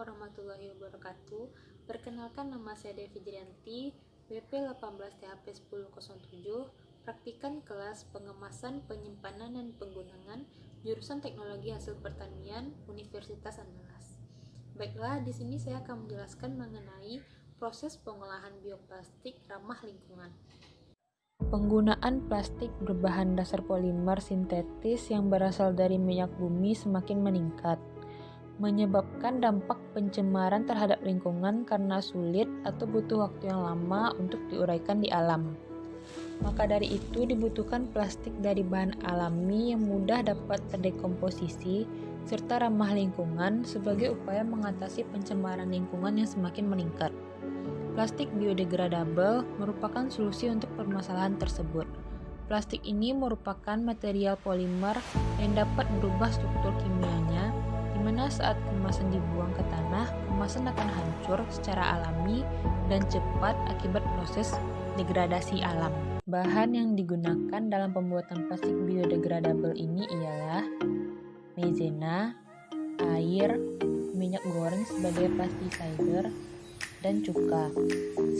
warahmatullahi wabarakatuh. Perkenalkan, nama saya Devi Jirianti, BP 18THP1007, praktikan kelas pengemasan, penyimpanan, dan penggunaan jurusan Teknologi Hasil Pertanian Universitas Andalas. Baiklah, di sini saya akan menjelaskan mengenai proses pengolahan bioplastik ramah lingkungan. Penggunaan plastik berbahan dasar polimer sintetis yang berasal dari minyak bumi semakin meningkat, menyebabkan dampak pencemaran terhadap lingkungan karena sulit atau butuh waktu yang lama untuk diuraikan di alam. Maka dari itu dibutuhkan plastik dari bahan alami yang mudah dapat terdekomposisi serta ramah lingkungan sebagai upaya mengatasi pencemaran lingkungan yang semakin meningkat. Plastik biodegradabel merupakan solusi untuk permasalahan tersebut. Plastik ini merupakan material polimer yang dapat berubah struktur kimianya, di mana saat kemasan dibuang ke tanah, kemasan akan hancur secara alami dan cepat akibat proses degradasi alam. Bahan yang digunakan dalam pembuatan plastik biodegradabel ini ialah maizena, air, minyak goreng sebagai plasticizer, dan cuka.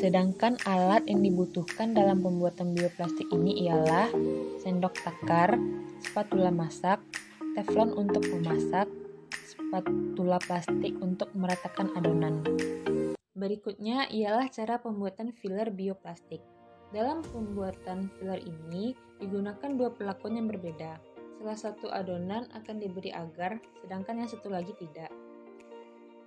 Sedangkan alat yang dibutuhkan dalam pembuatan bioplastik ini ialah sendok takar, spatula masak, teflon untuk memasak, spatula plastik untuk meratakan adonan. Berikutnya ialah cara pembuatan filler bioplastik. Dalam pembuatan filler ini digunakan dua perlakuan yang berbeda. Salah satu adonan akan diberi agar, sedangkan yang satu lagi tidak.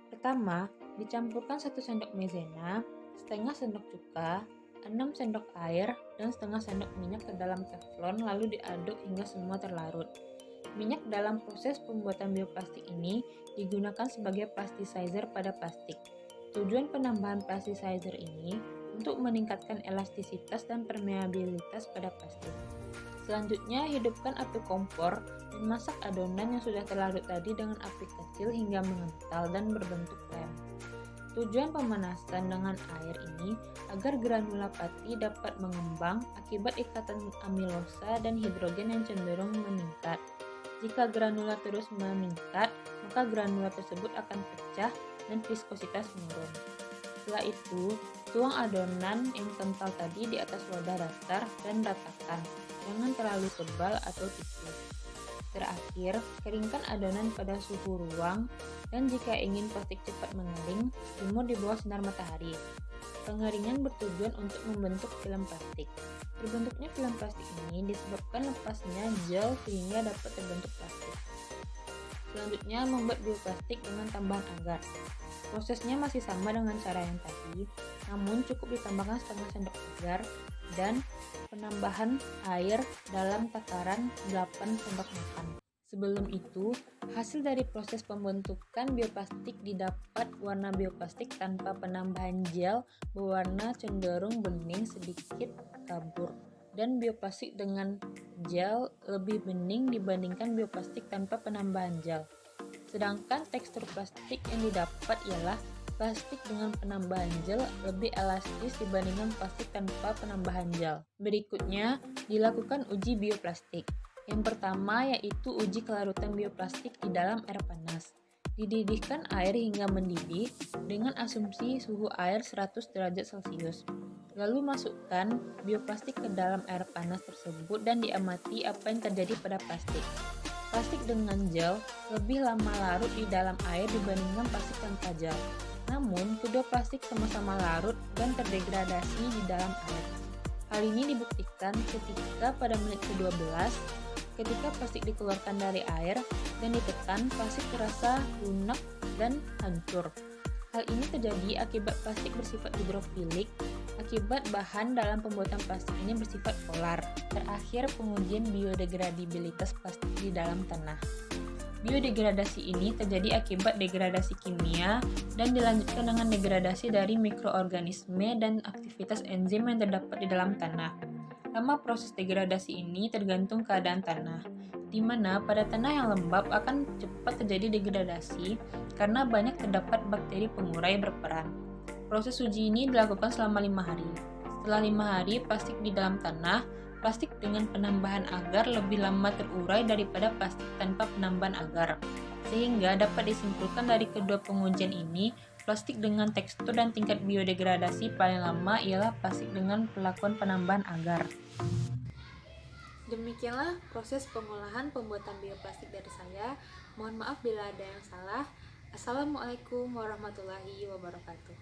Pertama, dicampurkan 1 sendok maizena, setengah sendok cuka, 6 sendok air, dan setengah sendok minyak ke dalam teflon lalu diaduk hingga semua terlarut. Minyak dalam proses pembuatan bioplastik ini digunakan sebagai plasticizer pada plastik. Tujuan penambahan plasticizer ini untuk meningkatkan elastisitas dan permeabilitas pada plastik. Selanjutnya, hidupkan api kompor dan masak adonan yang sudah terlarut tadi dengan api kecil hingga mengental dan berbentuk lem. Tujuan pemanasan dengan air ini agar granula pati dapat mengembang akibat ikatan amilosa dan hidrogen yang cenderung meningkat. Jika granula terus meningkat, maka granula tersebut akan pecah dan viskositas menurun. Setelah itu, tuang adonan yang kental tadi di atas wadah datar dan ratakan. Jangan terlalu tebal atau tipis. Terakhir, keringkan adonan pada suhu ruang dan jika ingin plastik cepat mengering, jemur di bawah sinar matahari. Pengeringan bertujuan untuk membentuk film plastik. Terbentuknya film plastik ini disebabkan lepasnya gel sehingga dapat terbentuk plastik. Selanjutnya, membuat bioplastik dengan tambahan agar. Prosesnya masih sama dengan cara yang tadi, namun cukup ditambahkan setengah sendok agar dan penambahan air dalam takaran 8 sendok makan. Sebelum itu, hasil dari proses pembentukan bioplastik didapat warna bioplastik tanpa penambahan gel berwarna cenderung bening sedikit kabur, dan bioplastik dengan gel lebih bening dibandingkan bioplastik tanpa penambahan gel. Sedangkan tekstur plastik yang didapat ialah plastik dengan penambahan gel lebih elastis dibandingkan plastik tanpa penambahan gel. Berikutnya, dilakukan uji bioplastik. Yang pertama yaitu uji kelarutan bioplastik di dalam air panas. Dididihkan air hingga mendidih dengan asumsi suhu air 100 derajat Celcius. Lalu masukkan bioplastik ke dalam air panas tersebut dan diamati apa yang terjadi pada plastik. Plastik dengan gel lebih lama larut di dalam air dibandingkan plastik tanpa gel. Namun, kedua plastik sama-sama larut dan terdegradasi di dalam air. Hal ini dibuktikan ketika pada menit ke-12, ketika plastik dikeluarkan dari air dan ditekan, plastik terasa lunak dan hancur. Hal ini terjadi akibat plastik bersifat hidrofilik, akibat bahan dalam pembuatan plastik ini bersifat polar. Terakhir, pengujian biodegradabilitas plastik di dalam tanah. Biodegradasi ini terjadi akibat degradasi kimia dan dilanjutkan dengan degradasi dari mikroorganisme dan aktivitas enzim yang terdapat di dalam tanah. Lama proses degradasi ini tergantung keadaan tanah, di mana pada tanah yang lembab akan cepat terjadi degradasi karena banyak terdapat bakteri pengurai berperan. Proses uji ini dilakukan selama 5 hari. Setelah 5 hari, plastik di dalam tanah, plastik dengan penambahan agar lebih lama terurai daripada plastik tanpa penambahan agar. Sehingga dapat disimpulkan dari kedua pengujian ini, plastik dengan tekstur dan tingkat biodegradasi paling lama ialah plastik dengan perlakuan penambahan agar. Demikianlah proses pengolahan pembuatan bioplastik dari saya. Mohon maaf bila ada yang salah. Assalamualaikum warahmatullahi wabarakatuh.